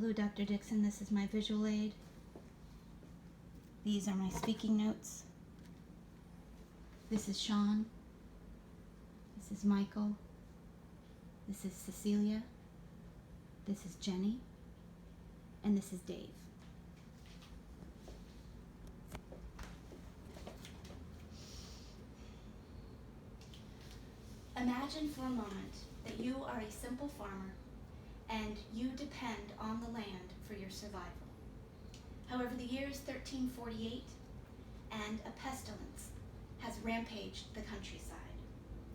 Hello, Dr. Dixon. This is my visual aid. These are my speaking notes. This is Sean. This is Michael. This is Cecilia. This is Jenny. And this is Dave. Imagine for a moment that you are a simple farmer and you depend on the land for your survival. However, the year is 1348 and a pestilence has rampaged the countryside.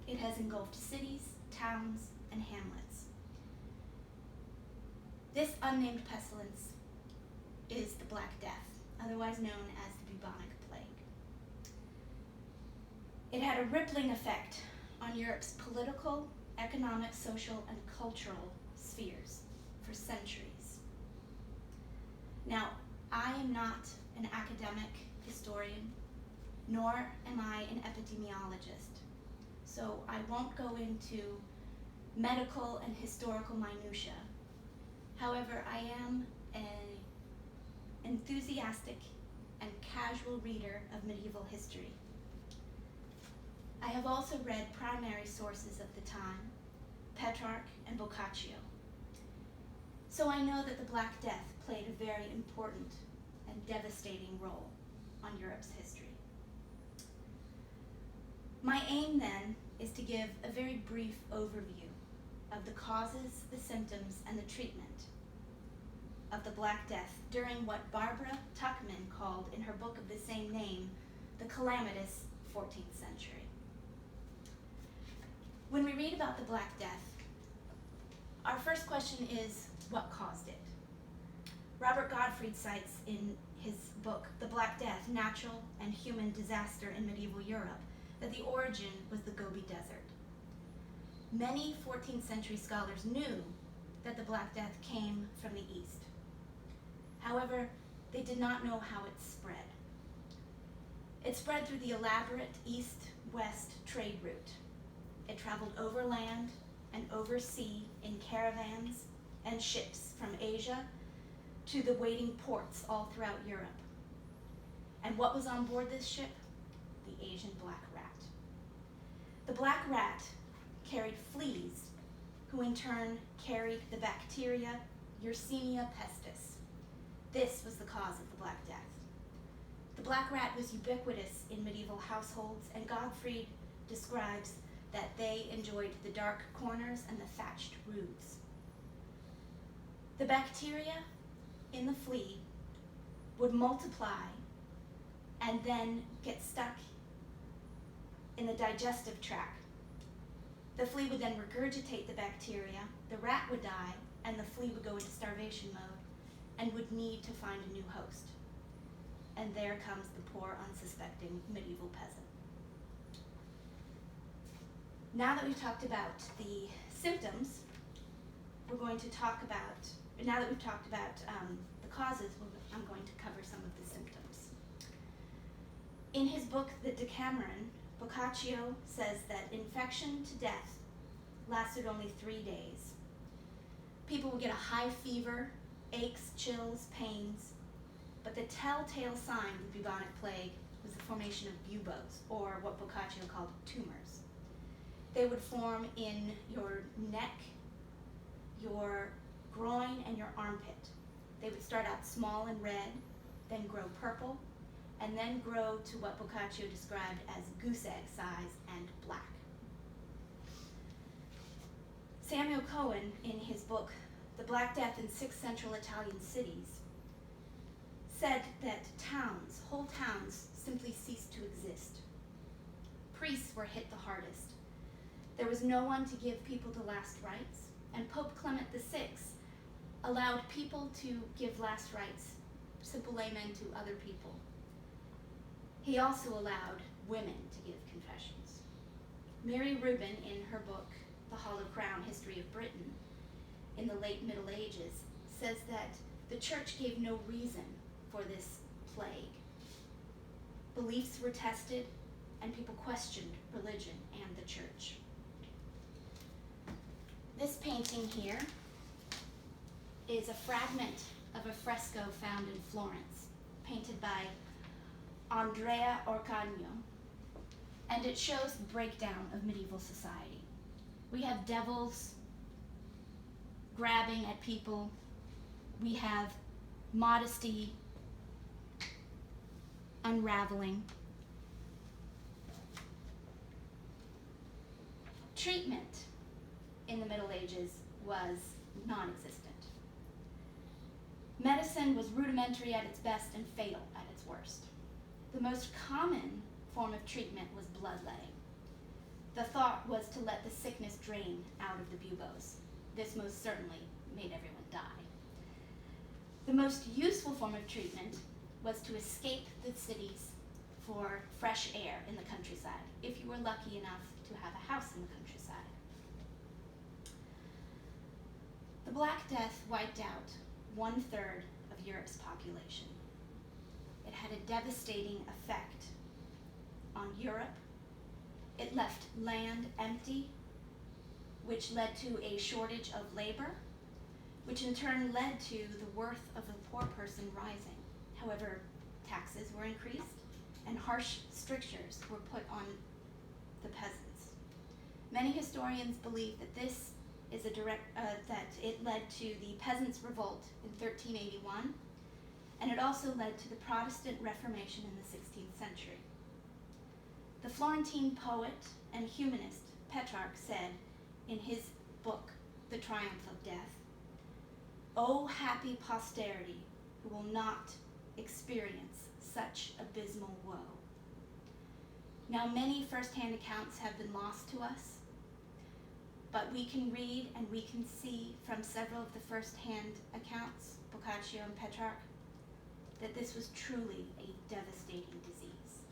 It has engulfed cities, towns, and hamlets. This unnamed pestilence is the Black Death, otherwise known as the bubonic plague. It had a rippling effect on Europe's political, economic, social, and cultural spheres for centuries. Now, I am not an academic historian, nor am I an epidemiologist, so I won't go into medical and historical minutiae. However, I am an enthusiastic and casual reader of medieval history. I have also read primary sources of the time, Petrarch and Boccaccio. So I know that the Black Death played a very important and devastating role on Europe's history. My aim then is to give a very brief overview of the causes, the symptoms, and the treatment of the Black Death during what Barbara Tuchman called in her book of the same name, the calamitous 14th century. When we read about the Black Death, our first question is, what caused it? Robert Gottfried cites in his book, The Black Death, Natural and Human Disaster in Medieval Europe, that the origin was the Gobi Desert. Many 14th century scholars knew that the Black Death came from the east. However, they did not know how it spread. It spread through the elaborate east-west trade route. It traveled overland and over sea in caravans and ships from Asia to the waiting ports all throughout Europe. And what was on board this ship? The Asian black rat. The black rat carried fleas, who in turn carried the bacteria Yersinia pestis. This was the cause of the Black Death. The black rat was ubiquitous in medieval households, and Gottfried describes that they enjoyed the dark corners and the thatched roofs. The bacteria in the flea would multiply and then get stuck in the digestive tract. The flea would then regurgitate the bacteria, the rat would die, and the flea would go into starvation mode and would need to find a new host. And there comes the poor, unsuspecting medieval peasant. Now that we've talked about the symptoms, we're going to talk about, now that we've talked about the causes, I'm going to cover some of the symptoms. In his book, The Decameron, Boccaccio says that infection to death lasted only 3 days. People would get a high fever, aches, chills, pains, but the telltale sign of the bubonic plague was the formation of buboes, or what Boccaccio called tumors. They would form in your neck, your groin, and your armpit. They would start out small and red, then grow purple, and then grow to what Boccaccio described as goose egg size and black. Samuel Cohen, in his book, The Black Death in 6 Central Italian Cities, said that towns, whole towns, simply ceased to exist. Priests were hit the hardest. There was no one to give people the last rites, and Pope Clement VI allowed people to give last rites, simple laymen, to other people. He also allowed women to give confessions. Mary Rubin, in her book, The Hollow Crown, History of Britain, in the late Middle Ages, says that the church gave no reason for this plague. Beliefs were tested, and people questioned religion and the church. This painting here is a fragment of a fresco found in Florence, painted by Andrea Orcagno, and it shows the breakdown of medieval society. We have devils grabbing at people. We have modesty unraveling. Treatment in the Middle Ages was non-existent. Medicine was rudimentary at its best and fatal at its worst. The most common form of treatment was bloodletting. The thought was to let the sickness drain out of the buboes. This most certainly made everyone die. The most useful form of treatment was to escape the cities for fresh air in the countryside, if you were lucky enough to have a house in the countryside. The Black Death wiped out 1/3 of Europe's population. It had a devastating effect on Europe. It left land empty, which led to a shortage of labor, which in turn led to the worth of the poor person rising. However, taxes were increased and harsh strictures were put on the peasants. Many historians believe that this is that it led to the Peasants' Revolt in 1381, and it also led to the Protestant Reformation in the 16th century. The Florentine poet and humanist Petrarch said in his book, The Triumph of Death, "O happy posterity who will not experience such abysmal woe." Now, many first-hand accounts have been lost to us, but we can read and we can see from several of the first-hand accounts, Boccaccio and Petrarch, that this was truly a devastating disease.